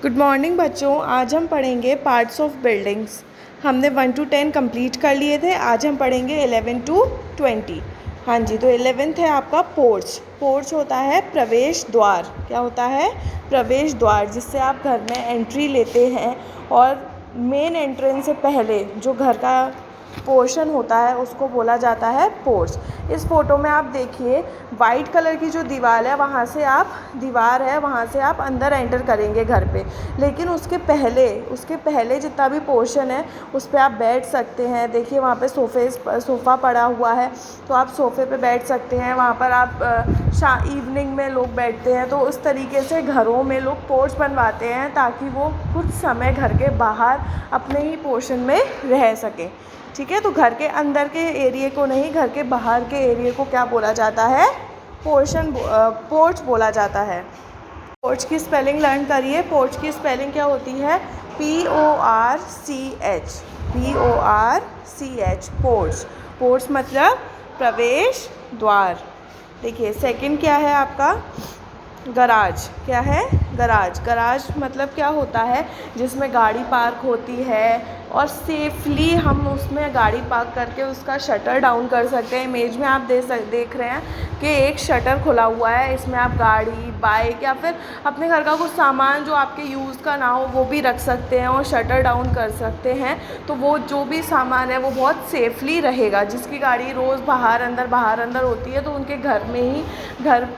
Good morning बच्चों। आज हम पढ़ेंगे पार्ट्स ऑफ बिल्डिंग्स। हमने 1 to 10 कंप्लीट कर लिए थे। आज हम पढ़ेंगे 11 to 20। हाँ जी, तो 11th है आपका पोर्च। पोर्च होता है प्रवेश द्वार। क्या होता है? प्रवेश द्वार, जिससे आप घर में एंट्री लेते हैं। और मेन एंट्रेंस से पहले जो घर का पोर्शन होता है उसको बोला जाता है पोर्च। इस फोटो में आप देखिए, वाइट कलर की जो दीवार है वहाँ से आप अंदर एंटर करेंगे घर पे। लेकिन उसके पहले जितना भी पोर्शन है उस पर आप बैठ सकते हैं। देखिए वहाँ पे सोफ़ा पड़ा हुआ है, तो आप सोफ़े पे बैठ सकते हैं। वहाँ पर आप इवनिंग में लोग बैठते हैं। तो उस तरीके से घरों में लोग पोर्च बनवाते हैं ताकि वो कुछ समय घर के बाहर अपने ही पोर्शन में रह सकें। ठीक है, तो घर के अंदर के एरिया को नहीं, घर के बाहर के एरिया को क्या बोला जाता है? पोर्च बोला जाता है। पोर्च की स्पेलिंग लर्न करिए। पोर्च की स्पेलिंग क्या होती है? PORCH। PORCH, porch. पोर्च मतलब प्रवेश द्वार। देखिए सेकंड क्या है आपका? गराज। क्या है? गराज। गराज मतलब क्या होता है? जिसमें गाड़ी पार्क होती है और सेफली हम उसमें गाड़ी पार्क करके उसका शटर डाउन कर सकते हैं। इमेज में आप देख रहे हैं कि एक शटर खुला हुआ है। इसमें आप गाड़ी, बाइक या फिर अपने घर का कुछ सामान जो आपके यूज़ का ना हो वो भी रख सकते हैं और शटर डाउन कर सकते हैं। तो वो जो भी सामान है वो बहुत सेफली रहेगा। जिसकी गाड़ी रोज़ बाहर अंदर होती है तो उनके घर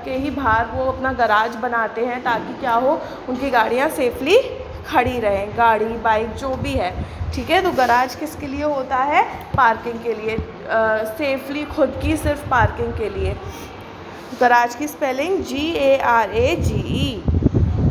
के ही बाहर वो अपना गराज बनाते हैं ताकि क्या हो, उनकी गाड़ियाँ सेफली खड़ी रहें, गाड़ी, बाइक जो भी है। ठीक है, तो गराज किसके लिए होता है? पार्किंग के लिए, सेफली खुद की सिर्फ पार्किंग के लिए। गराज की स्पेलिंग GARAGE।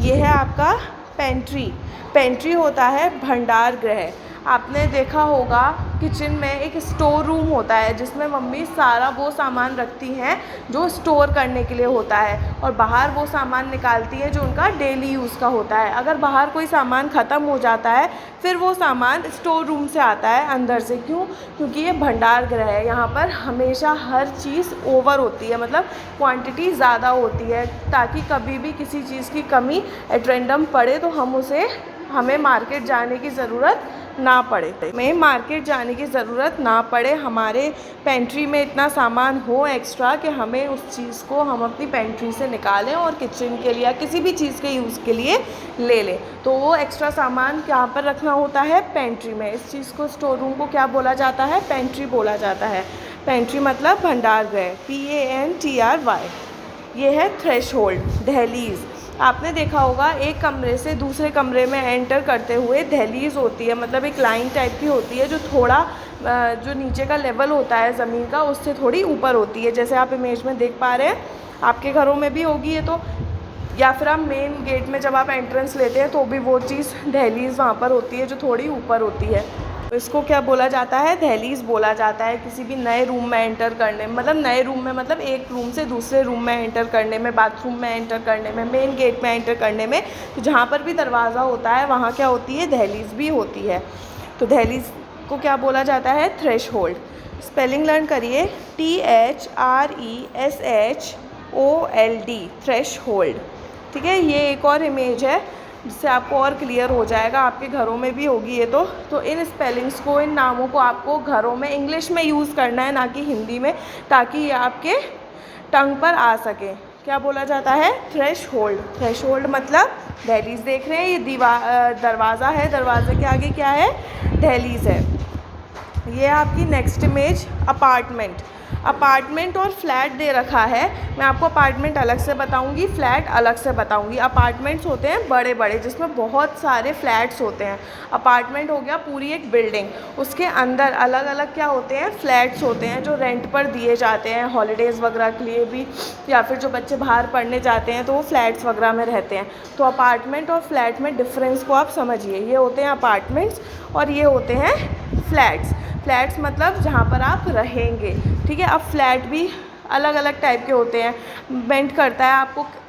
ये है आपका पेंट्री। पेंट्री होता है भंडार गृह। आपने देखा होगा किचन में एक स्टोर रूम होता है जिसमें मम्मी सारा वो सामान रखती हैं जो स्टोर करने के लिए होता है, और बाहर वो सामान निकालती है जो उनका डेली यूज़ का होता है। अगर बाहर कोई सामान ख़त्म हो जाता है फिर वो सामान स्टोर रूम से आता है अंदर से। क्यों? क्योंकि ये भंडार गृह है। यहाँ पर हमेशा हर चीज़ ओवर होती है, मतलब क्वांटिटी ज़्यादा होती है, ताकि कभी भी किसी चीज़ की कमी एट रैंडम पड़े तो हमें मार्केट जाने की ज़रूरत ना पड़े। हमारे पेंट्री में इतना सामान हो एक्स्ट्रा कि हमें उस चीज़ को हम अपनी पेंट्री से निकालें और किचन के लिए या किसी भी चीज़ के यूज़ के लिए ले लें। तो वो एक्स्ट्रा सामान कहाँ पर रखना होता है? पेंट्री में। इस चीज़ को, स्टोर रूम को क्या बोला जाता है? पेंट्री बोला जाता है। पेंट्री मतलब भंडार गृह, PANTRY। ये है थ्रेशोल्ड, दहलीज़। आपने देखा होगा एक कमरे से दूसरे कमरे में एंटर करते हुए दहलीज़ होती है, मतलब एक लाइन टाइप की होती है जो थोड़ा जो नीचे का लेवल होता है ज़मीन का उससे थोड़ी ऊपर होती है। जैसे आप इमेज में देख पा रहे हैं, आपके घरों में भी होगी ये तो, या फिर आप मेन गेट में जब आप एंट्रेंस लेते हैं तो भी वो चीज़ दहलीज़ वहाँ पर होती है जो थोड़ी ऊपर होती है। तो इसको क्या बोला जाता है? दहलीज़ बोला जाता है। किसी भी नए रूम में एंटर करने में, मतलब नए रूम में मतलब एक रूम से दूसरे रूम में एंटर करने में, बाथरूम में एंटर करने में, मेन गेट में एंटर करने में, तो जहाँ पर भी दरवाज़ा होता है वहाँ क्या होती है? दहलीज़ भी होती है। तो दहलीज़ को क्या बोला जाता है? थ्रेशोल्ड। स्पेलिंग लर्न करिए। THRESHOLD, threshold. ठीक है, ये एक और इमेज है जिससे आपको और क्लियर हो जाएगा। आपके घरों में भी होगी ये तो इन स्पेलिंग्स को, इन नामों को आपको घरों में इंग्लिश में यूज़ करना है, ना कि हिंदी में, ताकि ये आपके टंग पर आ सके। क्या बोला जाता है? थ्रेशोल्ड। थ्रेशोल्ड मतलब दहलीज़। देख रहे हैं ये दरवाज़ा है, दरवाजे के आगे क्या है? दहलीज़ है। ये आपकी नेक्स्ट इमेज अपार्टमेंट और फ्लैट दे रखा है। मैं आपको अपार्टमेंट अलग से बताऊंगी, फ्लैट अलग से बताऊंगी। अपार्टमेंट्स होते हैं बड़े बड़े जिसमें बहुत सारे फ्लैट्स होते हैं। अपार्टमेंट हो गया पूरी एक बिल्डिंग, उसके अंदर अलग अलग क्या होते हैं? फ्लैट्स होते हैं जो रेंट पर दिए जाते हैं हॉलीडेज़ वगैरह के लिए भी, या फिर जो बच्चे बाहर पढ़ने जाते हैं तो वो फ्लैट्स वगैरह में रहते हैं। तो अपार्टमेंट और फ्लैट में डिफरेंस को आप समझिए। ये होते हैं अपार्टमेंट्स और ये होते हैं फ्लैट्स। फ्लैट्स मतलब जहाँ पर आप रहेंगे। ठीक है, अब फ्लैट भी अलग अलग टाइप के होते हैं, डिपेंड करता है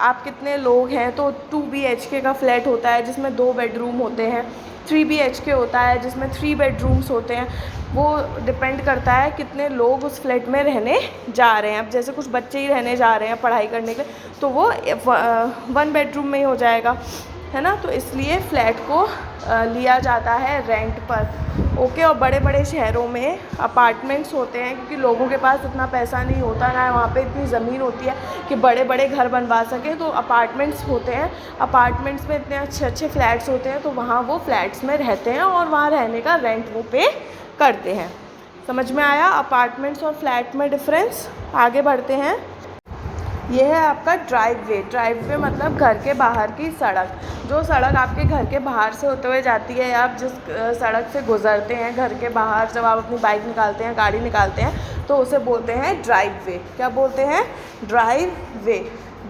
आप कितने लोग हैं। तो 2 BHK का फ्लैट होता है जिसमें 2 बेडरूम होते हैं। 3 BHK होता है जिसमें 3 बेडरूम्स होते हैं। वो डिपेंड करता है कितने लोग उस फ्लैट में रहने जा रहे हैं। अब जैसे कुछ बच्चे ही रहने जा रहे हैं पढ़ाई करने के लिए तो वो 1 बेडरूम में ही हो जाएगा। है ना, तो इसलिए फ्लैट को लिया जाता है रेंट पर। ओके। और बड़े बड़े शहरों में अपार्टमेंट्स होते हैं, क्योंकि लोगों के पास इतना पैसा नहीं होता, ना वहाँ पे इतनी ज़मीन होती है कि बड़े बड़े घर बनवा सकें, तो अपार्टमेंट्स होते हैं। अपार्टमेंट्स में इतने अच्छे अच्छे फ्लैट्स होते हैं, तो वहाँ वो फ्लैट्स में रहते हैं और वहाँ रहने का रेंट वो पे करते हैं। समझ में आया अपार्टमेंट्स और फ्लैट में डिफरेंस? आगे बढ़ते हैं। ये है आपका ड्राइववे। ड्राइववे मतलब घर के बाहर की सड़क। जो सड़क आपके घर के बाहर से होते हुए जाती है, या आप जिस सड़क से गुज़रते हैं घर के बाहर, जब आप अपनी बाइक निकालते हैं, गाड़ी निकालते हैं, तो उसे बोलते हैं ड्राइववे। क्या बोलते हैं? ड्राइववे।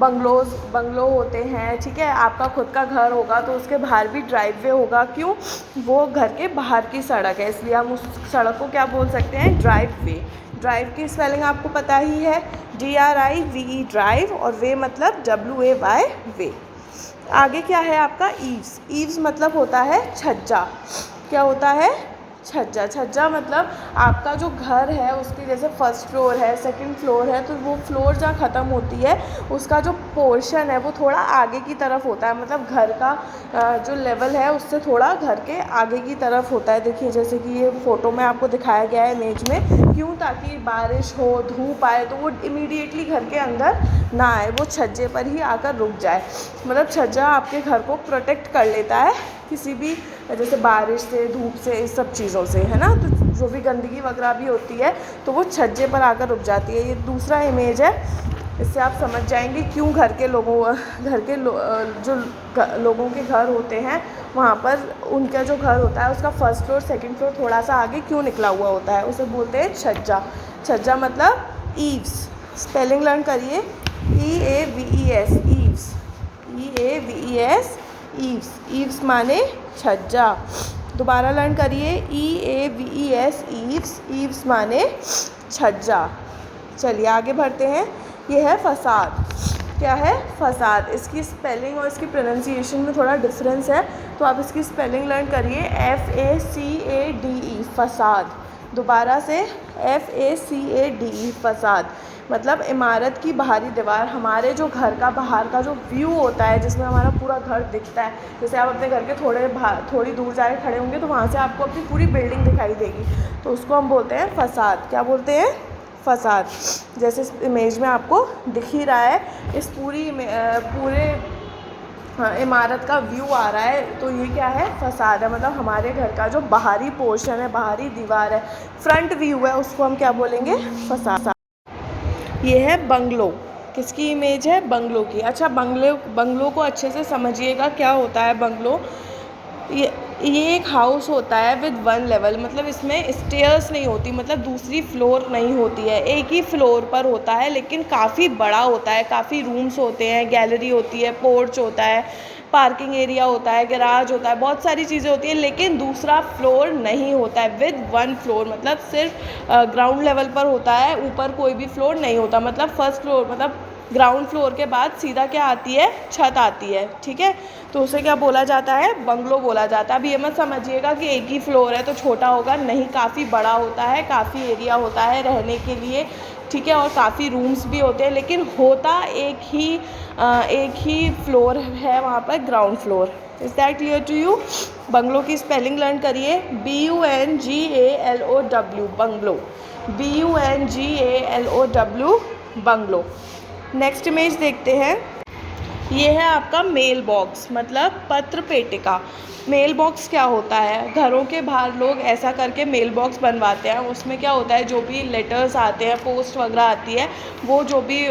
बंगलो होते हैं, ठीक है। आपका खुद का घर होगा तो उसके बाहर भी ड्राइववे होगा। क्यों? वो घर के बाहर की सड़क है, इसलिए हम उस सड़क को क्या बोल सकते हैं? ड्राइववे। ड्राइव की स्पेलिंग आपको पता ही है, DRIVE ड्राइव, और वे मतलब WAY वे। आगे क्या है आपका? ईव्स। ईव्स मतलब होता है छज्जा। क्या होता है? छज्जा। छज्जा मतलब आपका जो घर है उसकी, जैसे फर्स्ट फ्लोर है, सेकंड फ्लोर है, तो वो फ्लोर जहाँ ख़त्म होती है उसका जो पोर्शन है वो थोड़ा आगे की तरफ होता है। मतलब घर का जो लेवल है उससे थोड़ा घर के आगे की तरफ होता है। देखिए जैसे कि ये फ़ोटो में आपको दिखाया गया है इमेज में। क्यों? ताकि बारिश हो, धूप आए तो वो इमीडिएटली घर के अंदर ना आए, वो छज्जे पर ही आकर रुक जाए। मतलब छज्जा आपके घर को प्रोटेक्ट कर लेता है किसी भी, जैसे बारिश से, धूप से, इस सब चीज़ों से, है ना। तो जो भी गंदगी वगैरह भी होती है तो वो छज्जे पर आकर रुक जाती है। ये दूसरा इमेज है, इससे आप समझ जाएंगे क्यों घर के लोगों के घर होते हैं वहाँ पर उनका जो घर होता है उसका फर्स्ट फ्लोर, सेकंड फ्लोर थोड़ा सा आगे क्यों निकला हुआ होता है, उसे बोलते हैं छज्जा। छज्जा मतलब ईव्स। स्पेलिंग लर्न करिए, EAVES, eaves. EAVES, eaves. Eaves माने छज्जा। दोबारा लर्न करिए, EAVES, ईव्स। ईव्स माने छज्जा। चलिए आगे बढ़ते हैं। ये है फसाद। क्या है? फसाद। इसकी स्पेलिंग और इसकी प्रोनाउंसिएशन में थोड़ा डिफरेंस है, तो आप इसकी स्पेलिंग लर्न करिए, FACADE, फसाद। दोबारा से, FACADE, फसाद। मतलब इमारत की बाहरी दीवार। हमारे जो घर का बाहर का जो व्यू होता है, जिसमें हमारा पूरा घर दिखता है, जैसे आप अपने घर के थोड़ी दूर जाके खड़े होंगे तो वहाँ से आपको अपनी पूरी बिल्डिंग दिखाई देगी, तो उसको हम बोलते हैं फसाद। क्या बोलते हैं? फसाद। जैसे इस इमेज में आपको दिख ही रहा है, इस पूरे इमारत का व्यू आ रहा है, तो ये क्या है? फसाद है। मतलब हमारे घर का जो बाहरी पोर्शन है, बाहरी दीवार है, फ्रंट व्यू है, उसको हम क्या बोलेंगे? फसाद। ये है बंगलो। किसकी इमेज है? बंगलो की। अच्छा, बंगलो को अच्छे से समझिएगा क्या होता है बंगलो। ये एक हाउस होता है विद 1 लेवल। मतलब इसमें स्टेयर्स नहीं होती, मतलब दूसरी फ्लोर नहीं होती है, एक ही फ्लोर पर होता है, लेकिन काफ़ी बड़ा होता है। काफ़ी रूम्स होते हैं, गैलरी होती है, पोर्च होता है, पार्किंग एरिया होता है, गैराज होता है, बहुत सारी चीज़ें होती हैं, लेकिन दूसरा फ्लोर नहीं होता है। विद 1 फ्लोर मतलब सिर्फ ग्राउंड लेवल पर होता है, ऊपर कोई भी फ्लोर नहीं होता। मतलब फर्स्ट फ्लोर, मतलब ग्राउंड फ्लोर के बाद सीधा क्या आती है? छत आती है, ठीक है। तो उसे क्या बोला जाता है? बंगलो बोला जाता है। अब ये मत समझिएगा कि एक ही फ्लोर है तो छोटा होगा, नहीं, काफ़ी बड़ा होता है, काफ़ी एरिया होता है रहने के लिए, ठीक है, और काफ़ी रूम्स भी होते हैं, लेकिन होता एक ही फ्लोर है वहाँ पर, ground floor. Is that clear to you? Bungalow की स्पेलिंग लर्न करिए, BUNGALOW, bungalow. BUNGALOW, bungalow. Next image देखते हैं। ये है आपका मेल बॉक्स, मतलब पत्र पेटिका। मेल बॉक्स क्या होता है? घरों के बाहर लोग ऐसा करके मेल बॉक्स बनवाते हैं। उसमें क्या होता है, जो भी लेटर्स आते हैं, पोस्ट वगैरह आती है, वो जो भी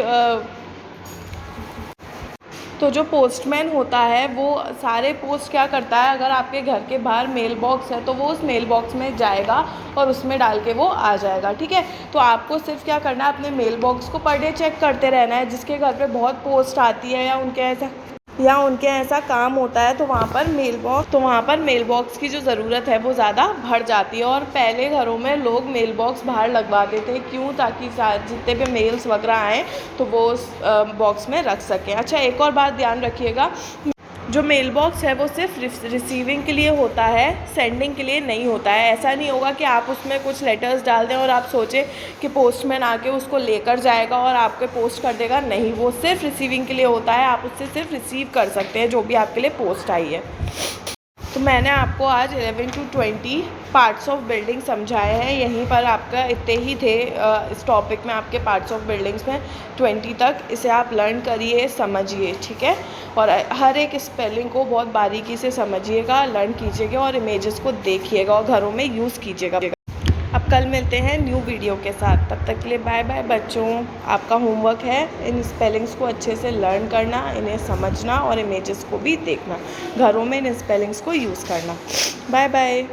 तो जो पोस्टमैन होता है वो सारे पोस्ट क्या करता है, अगर आपके घर के बाहर मेल बॉक्स है तो वो उस मेल बॉक्स में जाएगा और उसमें डाल के वो आ जाएगा, ठीक है। तो आपको सिर्फ क्या करना है, अपने मेल बॉक्स को पर डे चेक करते रहना है। जिसके घर पे बहुत पोस्ट आती है या उनके ऐसा काम होता है तो वहाँ पर मेल बॉक्स की जो ज़रूरत है वो ज़्यादा बढ़ जाती है। और पहले घरों में लोग मेल बॉक्स बाहर लगवाते थे। क्यों? ताकि जितने भी मेल्स वगैरह आएँ तो वो उस बॉक्स में रख सकें। अच्छा, एक और बात ध्यान रखिएगा, जो मेल बॉक्स है वो सिर्फ रिसीविंग के लिए होता है, सेंडिंग के लिए नहीं होता है। ऐसा नहीं होगा कि आप उसमें कुछ लेटर्स डाल दें और आप सोचें कि पोस्टमैन आके उसको लेकर जाएगा और आपके पोस्ट कर देगा। नहीं, वो सिर्फ रिसीविंग के लिए होता है। आप उससे सिर्फ रिसीव कर सकते हैं जो भी आपके लिए पोस्ट आई है। तो मैंने आपको आज 11 to 20 पार्ट्स ऑफ बिल्डिंग समझाए हैं। यहीं पर आपका इतने ही थे इस टॉपिक में, आपके पार्ट्स ऑफ बिल्डिंग्स में 20 तक। इसे आप लर्न करिए, समझिए, ठीक है। और हर एक स्पेलिंग को बहुत बारीकी से समझिएगा, लर्न कीजिएगा और इमेजेस को देखिएगा और घरों में यूज़ कीजिएगा। अब कल मिलते हैं न्यू वीडियो के साथ। तब तक के लिए बाय बाय बच्चों। आपका होमवर्क है इन स्पेलिंग्स को अच्छे से लर्न करना, इन्हें समझना और इमेजेस को भी देखना, घरों में इन स्पेलिंग्स को यूज़ करना। Bye bye.